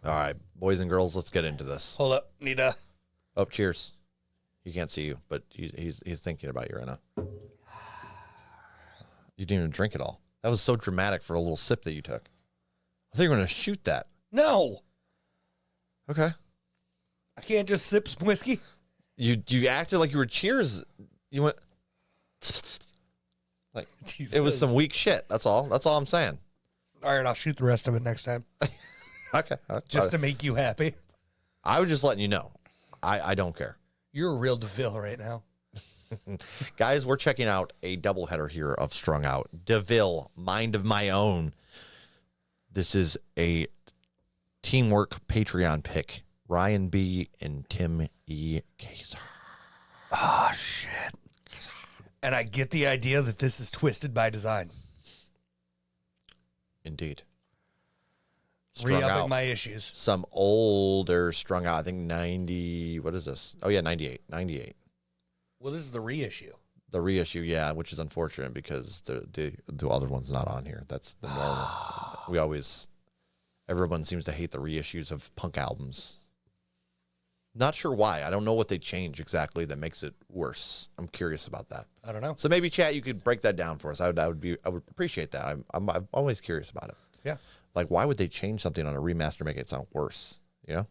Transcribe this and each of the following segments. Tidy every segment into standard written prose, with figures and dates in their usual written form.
All right, boys and girls, let's get into this. Hold up. Need a... Oh, cheers. He can't see you, but he's thinking about you right now. You didn't even drink it all. That was so dramatic for a little sip that you took. I thought you were going to shoot that. No. Okay. I can't just sip some whiskey. You acted like you were cheers. You went like Jesus. It was some weak shit. That's all. That's all I'm saying. All right, I'll shoot the rest of it next time. Okay. Just to make you happy. I was just letting you know. I don't care. You're a real Deville right now. Guys, we're checking out a doubleheader here of Strung Out. Deville, Mind of My Own. This is a teamwork Patreon pick. Ryan B. and Tim E. Kaiser. Oh, shit. And I get the idea that this is twisted by design. Indeed. Re-upping my issues. Some older Strung Out. I think 90. What is this? Oh, yeah, 98. 98. Well, this is the reissue. The reissue, yeah, which is unfortunate because the other one's not on here. That's the normal. Everyone seems to hate the reissues of punk albums. Not sure why. I don't know what they change exactly that makes it worse. I'm curious about that. I don't know. So maybe, chat, you could break that down for us. I would appreciate that. I'm always curious about it. Yeah. Like, why would they change something on a remaster, make it sound worse? You know?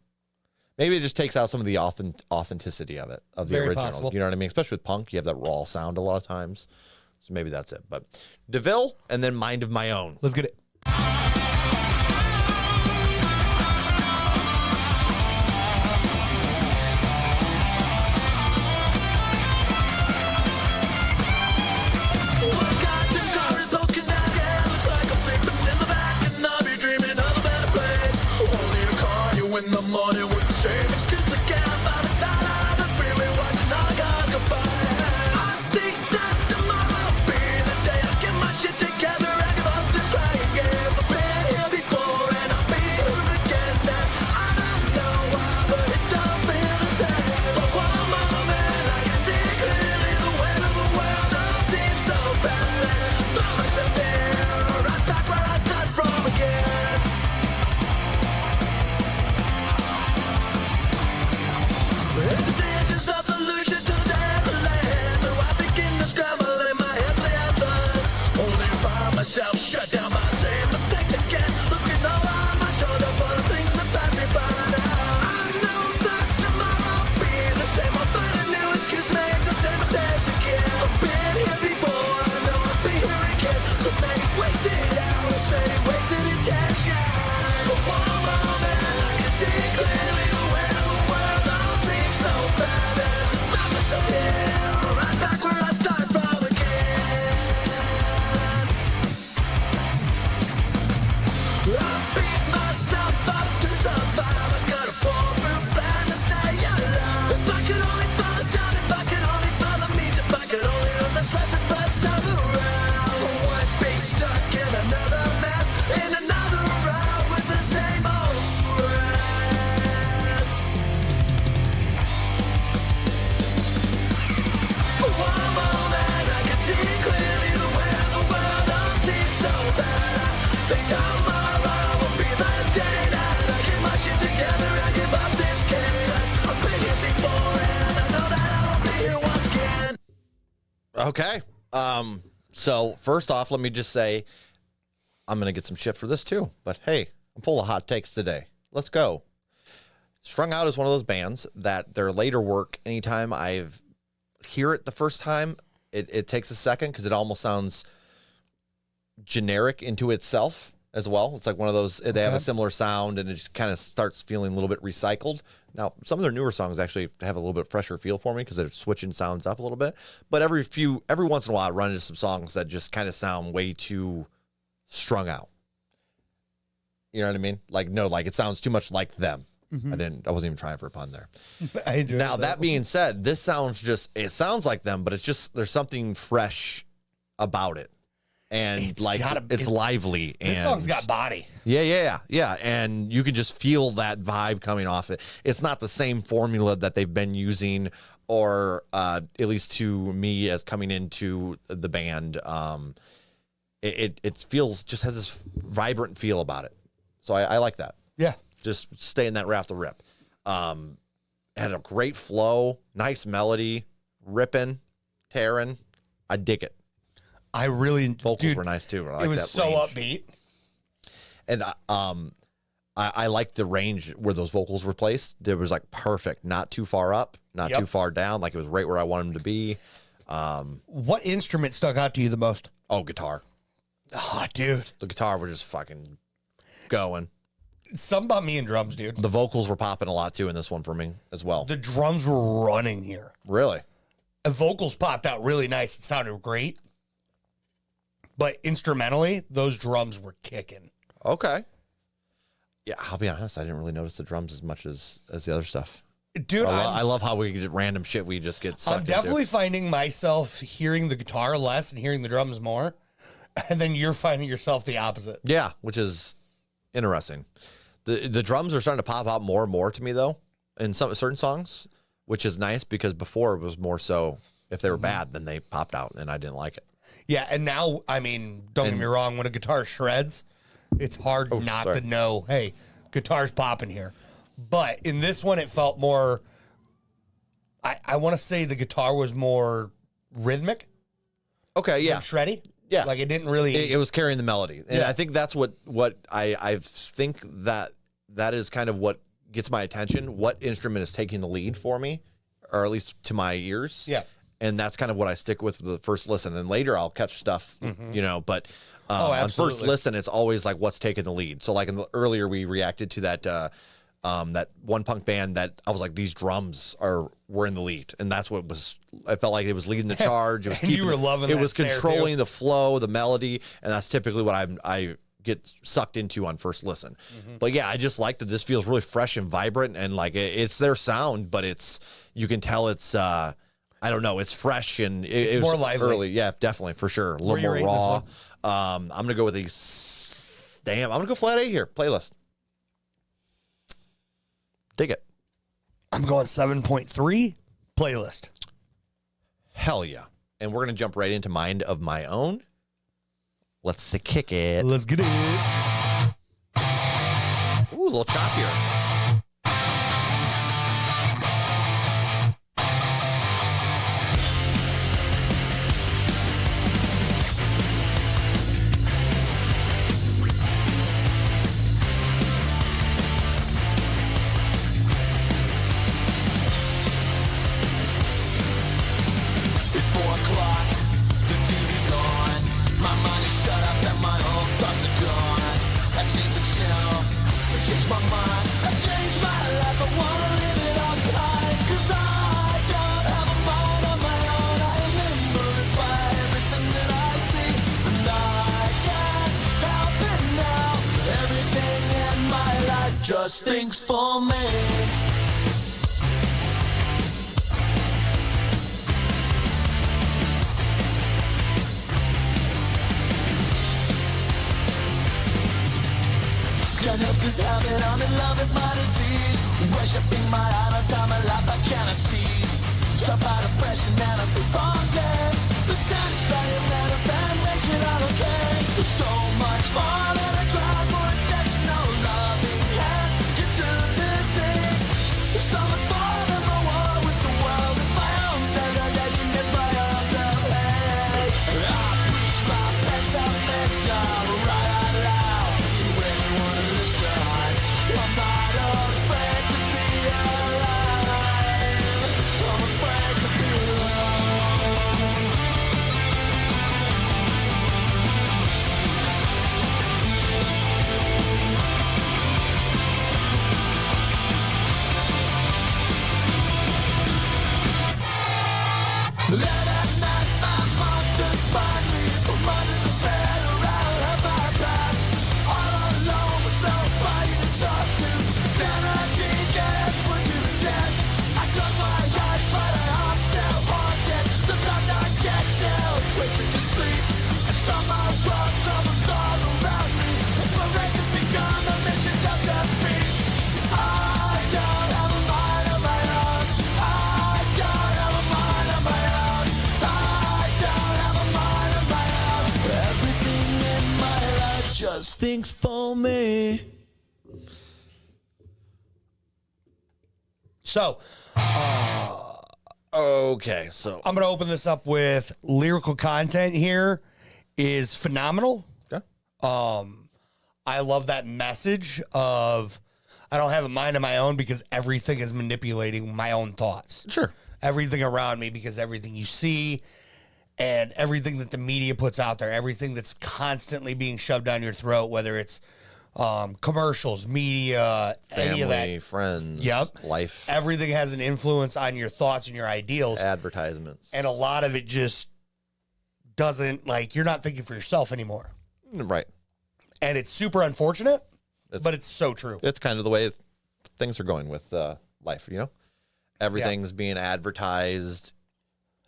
Maybe it just takes out some of the authenticity of it, of the Very original. possible. You know what I mean? Especially with punk, you have that raw sound a lot of times. So maybe that's it. But Deville and then Mind of My Own. Let's get it. In the morning with the same excuse again. By the time out of the freeway, watching all gone goodbye. I think that tomorrow will be the day I get my shit together and give up this crying game. I've been here before and I'll be here again. And I don't know why, but it don't feel the same. For one moment, I can see clearly the weight of the world don't seem so bad. And throw myself in, right back where I start from again. Decision's no solution to the land. So I begin to scramble in my head the answers. Only to find myself shut down by the same mistakes again. Looking over my shoulder for the things that pass me by now. I know that tomorrow will be the same. I'll find a new excuse, make the same mistakes again. I've been here before, I know I'll be here again. So many wasted hours, many wasted intentions. For one moment I can see clearly the weight of the world don't seem so bad. And find myself here, right back where I start from again. I beat myself up to survive. I got a foolproof plan to stay alive. If I could only fall down, if I could only follow me, if I could only learn this lesson first time around. I wouldn't be stuck in another mess, in another round with the same old stress. For one moment I can see clearly the way of the world don't seem so bad. I think tomorrow will be the day that I get my shit together and give up this chaos. I've been here before and I know that I'll be here once again. Okay. So first off, let me just say I'm going to get some shit for this too. But hey, I'm full of hot takes today. Let's go. Strung Out is one of those bands that their later work, anytime I hear it the first time, it takes a second because it almost sounds generic into itself as well. It's like one of those, they have a similar sound and it just kind of starts feeling a little bit recycled. Now, some of their newer songs actually have a little bit fresher feel for me because they're switching sounds up a little bit. But every once in a while, I run into some songs that just kind of sound way too strung out. You know what I mean? Like it sounds too much like them. Mm-hmm. I wasn't even trying for a pun there. Now, that being said, it sounds like them, but it's just, there's something fresh about it. And it's lively. This song's got body. Yeah. And you can just feel that vibe coming off it. It's not the same formula that they've been using, or at least to me as coming into the band. It feels, just has this vibrant feel about it. So I like that. Yeah. just stay in that raft the rip. Had a great flow, nice melody, ripping, tearing. I dig it. I really Vocals were nice too. I like it was that so range. upbeat. And I liked the range where those vocals were placed. It was like perfect, not too far up, not too far down. Like it was right where I wanted them to be. What instrument stuck out to you the most? Oh, guitar. Oh, dude. The guitar was just fucking going. Something about me and drums, dude. The vocals were popping a lot too in this one for me as well. The drums were running here. Really? The vocals popped out really nice. It sounded great. But instrumentally, those drums were kicking. Okay. Yeah, I'll be honest. I didn't really notice the drums as much as the other stuff. Dude, I love how we get random shit we just get sucked I'm definitely into. finding myself hearing the guitar less and hearing the drums more. And then you're finding yourself the opposite. Yeah, which is interesting. The drums are starting to pop out more and more to me, though, in some certain songs, which is nice because before it was more so if they were bad, then they popped out and I didn't like it. Yeah, and now, I mean, don't get me wrong, when a guitar shreds, it's hard not to know, hey, guitar's popping here. But in this one, it felt more, I want to say the guitar was more rhythmic. Okay, yeah. Than shreddy. Yeah. Like it didn't really. It was carrying the melody. And I think that's what I think that is kind of what gets my attention. What instrument is taking the lead for me, or at least to my ears. Yeah. And that's kind of what I stick with the first listen. And later I'll catch stuff, you know, but on first listen, it's always like what's taking the lead. So like earlier we reacted to that that one punk band that I was like, these drums were in the lead. And that's what I felt like it was leading the charge. It was and you were loving it that was snare, controlling too. the flow, the melody. And that's typically what I get sucked into on first listen. But yeah, I just like that this feels really fresh and vibrant and like it's their sound, but you can tell it's, I don't know. It's fresh and it was more lively. Early. Yeah, definitely for sure. A little more raw. I'm gonna go with I'm gonna go flat A here. Playlist. Dig it. I'm going 7.3 playlist. Hell yeah. And we're gonna jump right into Mind of My Own. Let's kick it. Let's get it. Ooh, a little choppier. It's 4 o'clock, the TV's on. My mind is shut up and my own thoughts are gone. I changed the channel, I changed my mind, I changed my life, I wanna live it all behind. Cause I don't have a mind of my own. I am moved by everything that I see, and I can't help it now. Everything in my life just thinks for me. Can't help this habit, I'm in love with my disease. Worshipping my idol, time my life I cannot seize. Stop out depression and I sleep on dead. The sense that you let up and makes it all okay. There's so much more than a cry for attention. No loving hands can turn to sing. There's so much more than my war with the world. It's my own degradation, it's my own self-hate. I preach my pessimism right out loud to anyone who listen. I'm not afraid to be alive. I'm afraid to be alone. Late at night, my monsters find me from under the bed around her bypass. All alone with nobody to talk to. Sanity gets put to the test. I close my eyes, but I'm still haunted. Sometimes I get down, twisted to sleep, and somehow run troubles all around me. Parades has become a mission of defeat. I don't have a mind of my own. I don't have a mind of my own. I don't have a mind of my own. Everything in my life just thinks for me. So Okay, so I'm going to open this up with lyrical content here is phenomenal. okay. I love that message of I don't have a mind of my own because everything is manipulating my own thoughts. Sure. Everything around me, because everything you see and everything that the media puts out there, everything that's constantly being shoved down your throat, whether it's commercials, media, any of Family, that, friends, life, everything has an influence on your thoughts and your ideals. advertisements. And a lot of it just doesn't, like, you're not thinking for yourself anymore. Right. And it's super unfortunate, but it's so true. It's kind of the way things are going with life, you know? Everything's being advertised.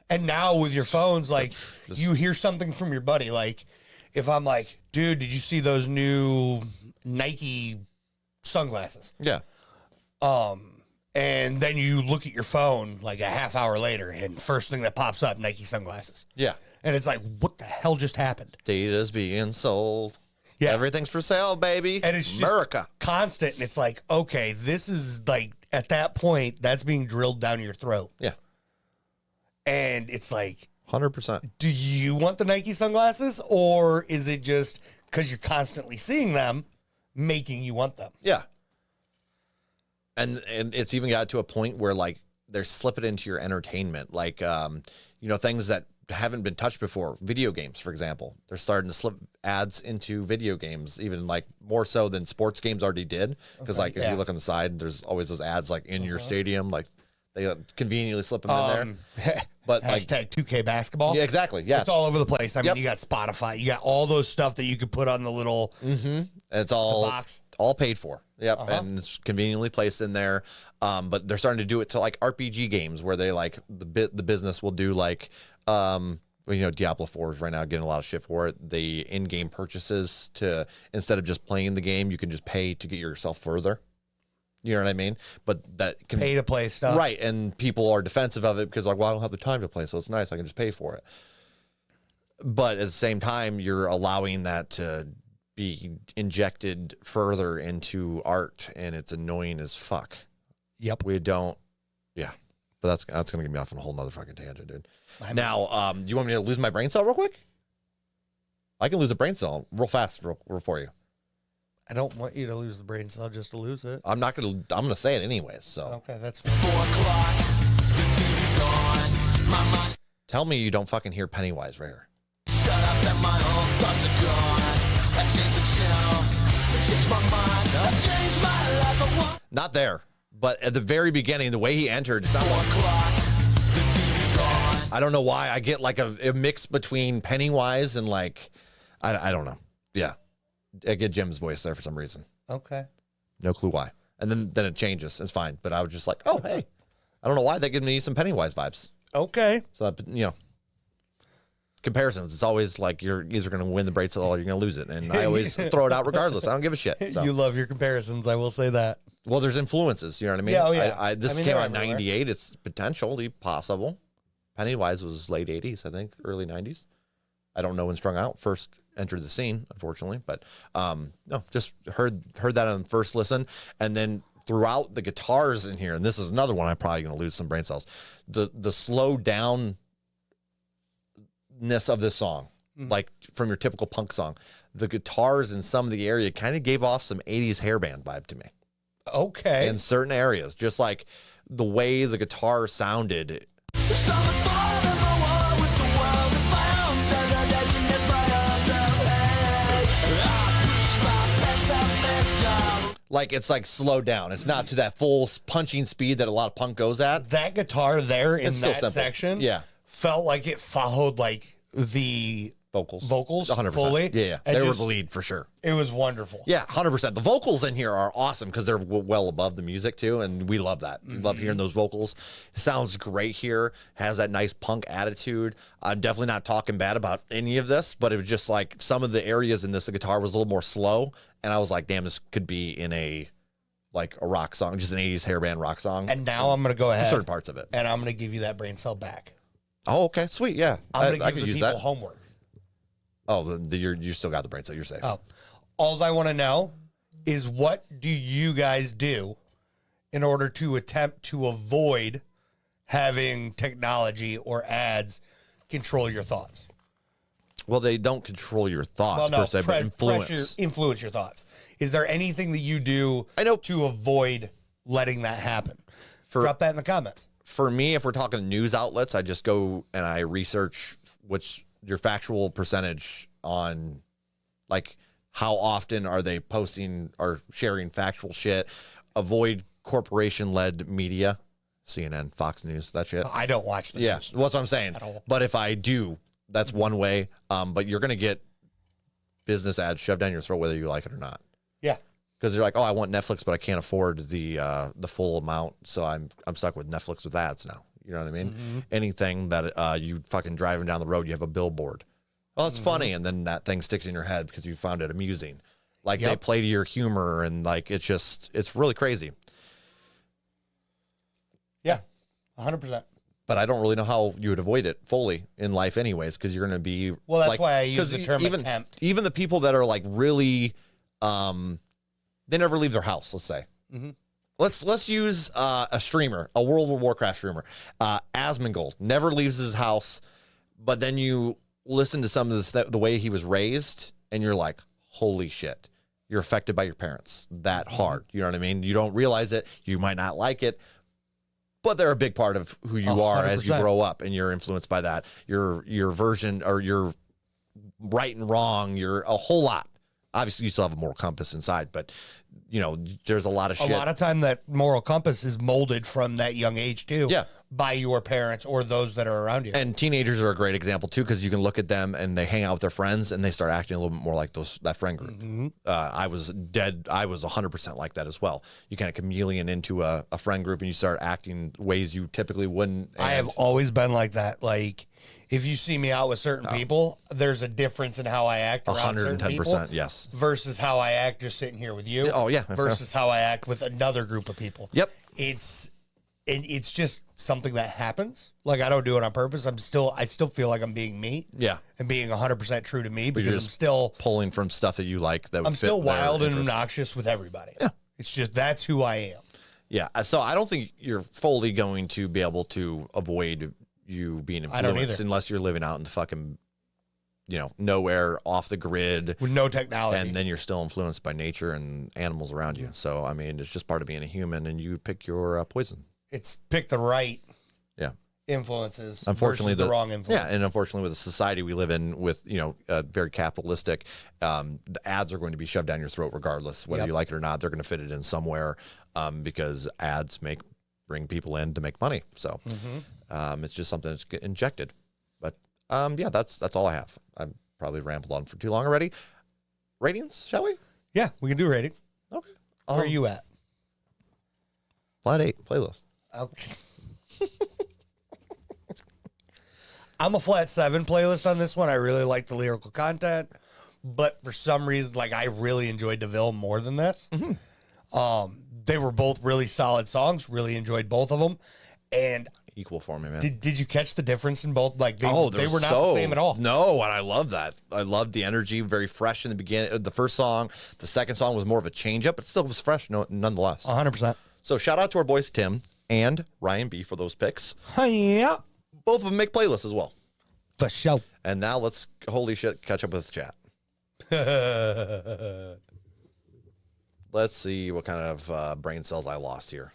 And now with your phones, like, you hear something from your buddy. Like, if I'm like, dude, did you see those new Nike sunglasses? Yeah. And then you look at your phone like a half hour later, and first thing that pops up, Nike sunglasses. Yeah. And it's like, what the hell just happened? Data's being sold. Yeah. Everything's for sale, baby. And it's just America. constant. And it's like, okay, this is like, at that point, that's being drilled down your throat. Yeah. And it's like, 100%. do you want the Nike sunglasses, or is it just because you're constantly seeing them making you want them? Yeah. And it's even got to a point where, like, they're slipping into your entertainment. Like, you know, things that haven't been touched before. Video games, for example. They're starting to slip ads into video games, even, like, more so than sports games already did. Because, like, if you look on the side, there's always those ads, like, in your stadium. Like, they conveniently slip them in there. But hashtag like 2K basketball. Yeah, exactly. Yeah. It's all over the place. I mean, you got Spotify, you got all those stuff that you could put on the little it's all box. all paid for. Yep. And it's conveniently placed in there. But they're starting to do it to, like, RPG games where they, like, the business will do, like, well, you know, Diablo 4 is right now getting a lot of shit for it. The in-game purchases, to instead of just playing the game, you can just pay to get yourself further. You know what I mean? But that can Pay to play stuff. right, and people are defensive of it because, like, well, I don't have the time to play, so it's nice. I can just pay for it. But at the same time, you're allowing that to be injected further into art, and it's annoying as fuck. Yep. We don't, yeah. But that's gonna get me off on a whole nother fucking tangent, dude. Now, do you want me to lose my brain cell real quick? I can lose a brain cell real fast for you. I don't want you to lose the brain cell just to lose it. I'm gonna say it anyways. So Okay, that's fine. 4 o'clock, the TV's on. My mind tell me you don't fucking hear Pennywise right here. shut up and my own thoughts are gone. I changed the channel, I changed my mind, I changed my life. I want Not there, but at the very beginning, the way he entered, it sounded 4 like, o'clock, the TV's on. I don't know why I get like a mix between Pennywise and, like, I don't know. Yeah, I get Jim's voice there for some reason. Okay. No clue why. And then it changes. It's fine. But I was just like, oh, hey, I don't know why. That gives me some Pennywise vibes. Okay. So, that, you know, comparisons. It's always like you're either going to win the brain cell or you're going to lose it. And I always throw it out regardless. I don't give a shit. So. You love your comparisons, I will say that. Well, there's influences. You know what I mean? Yeah, oh, yeah. This I mean, came they're out in everywhere. 98. It's potentially possible. Pennywise was late 80s, I think, early 90s. I don't know when Strung Out first entered the scene, unfortunately, but no, just heard that on the first listen, and then throughout the guitars in here, and this is another one I'm probably going to lose some brain cells. The slow downness of this song, like from your typical punk song, the guitars in some of the area kind of gave off some 80s hairband vibe to me Okay. in certain areas, just like the way the guitar sounded. Something more than the war with the world around. Degradation and violence of hate. I preach my pessimism. Like, it's like slowed down. It's not to that full punching speed that a lot of punk goes at. That guitar there in It's still that simple. section Yeah. felt like it followed like the Vocals 100%. fully. Yeah, And they were just- the lead for sure. It was wonderful. Yeah, 100%. The vocals in here are awesome because they're well above the music too, and we love that. We love hearing those vocals. Sounds great here. Has that nice punk attitude. I'm definitely not talking bad about any of this, but it was just like some of the areas in this, the guitar was a little more slow, and I was like, damn, this could be in a rock song, just an 80s hairband rock song. And now I'm going to go ahead certain parts of it. and I'm going to give you that brain cell back. Oh, okay, sweet, yeah. I'm going to I give could the use people that. homework. Oh, you still got the brain, so you're safe. Oh, all I want to know is what do you guys do in order to attempt to avoid having technology or ads control your thoughts. Well, they don't control your thoughts per se, but influence your thoughts. Is there anything that you do to avoid letting that happen? Drop that in the comments. For me, if we're talking news outlets, I just go and I research which your factual percentage on, like, how often are they posting or sharing factual shit. Avoid corporation-led media, CNN, Fox News, that shit. I don't watch the news. Yeah, that's what I'm saying. But if I do, that's one way. But you're going to get business ads shoved down your throat whether you like it or not. Yeah. Because they're like, oh, I want Netflix, but I can't afford the full amount, so I'm stuck with Netflix with ads now. You know what I mean? Mm-hmm. Anything that you fucking driving down the road, you have a billboard. Oh, it's funny, and then that thing sticks in your head because you found it amusing. Like they play to your humor, and like it's really crazy. Yeah, 100%. But I don't really know how you would avoid it fully in life, anyways, because you're going to be that's why I use the term attempt. Even the people that are like really, they never leave their house. Let's say. Mm-hmm. Let's use a streamer, a World of Warcraft streamer, Asmongold, never leaves his house, but then you listen to some of the way he was raised, and you're like, holy shit, you're affected by your parents that hard. You know what I mean? You don't realize it. You might not like it, but they're a big part of who you are as you grow up, and you're influenced by that. Your version, or your right and wrong, you're a whole lot. Obviously, you still have a moral compass inside, but, you know, there's a lot of shit. A lot of time that moral compass is molded from that young age, too. Yeah. By your parents or those that are around you. And teenagers are a great example, too, because you can look at them and they hang out with their friends and they start acting a little bit more like that friend group. Mm-hmm. I was 100% like that as well. You kind of chameleon into a friend group and you start acting ways you typically wouldn't. I have always been like that. Like, if you see me out with certain people, there's a difference in how I act around 110%, certain people. Yes. Versus how I act just sitting here with you. Oh, yeah. Versus how I act with another group of people. Yep. It's just something that happens. Like, I don't do it on purpose. I still feel like I'm being me. Yeah. And being 100% true to me, because I'm still pulling from stuff that you like. I'm still wild and obnoxious with everybody. Yeah. It's just, that's who I am. Yeah. So I don't think you're fully going to be able to avoid you being influenced unless you're living out in the fucking, you know, nowhere, off the grid with no technology, and then you're still influenced by nature and animals around you. So I mean, it's just part of being a human, and you pick your poison. It's pick the right influences. Unfortunately, the wrong influences. Yeah, and unfortunately, with the society we live in, with, you know, very capitalistic, the ads are going to be shoved down your throat regardless whether you like it or not. They're going to fit it in somewhere, because ads bring people in to make money. So it's just something that's injected. But yeah, that's all I have. I've probably rambled on for too long already. Ratings, shall we? Yeah, we can do ratings. Okay. Where are you at? Flat 8 playlist. Okay. I'm a flat 7 playlist on this one. I really like the lyrical content, but for some reason, like, I really enjoyed Deville more than this. Mm-hmm. They were both really solid songs. Really enjoyed both of them, and equal for me, man. Did you catch the difference in both? Like, they were not the same at all. No, and I love that. I loved the energy, very fresh in the beginning. The first song, the second song was more of a change up, but still was fresh, nonetheless. 100%. So shout out to our boys Tim and Ryan B for those picks. Yeah. Both of them make playlists as well. For sure. And now let's, holy shit, catch up with the chat. Let's see what kind of brain cells I lost here.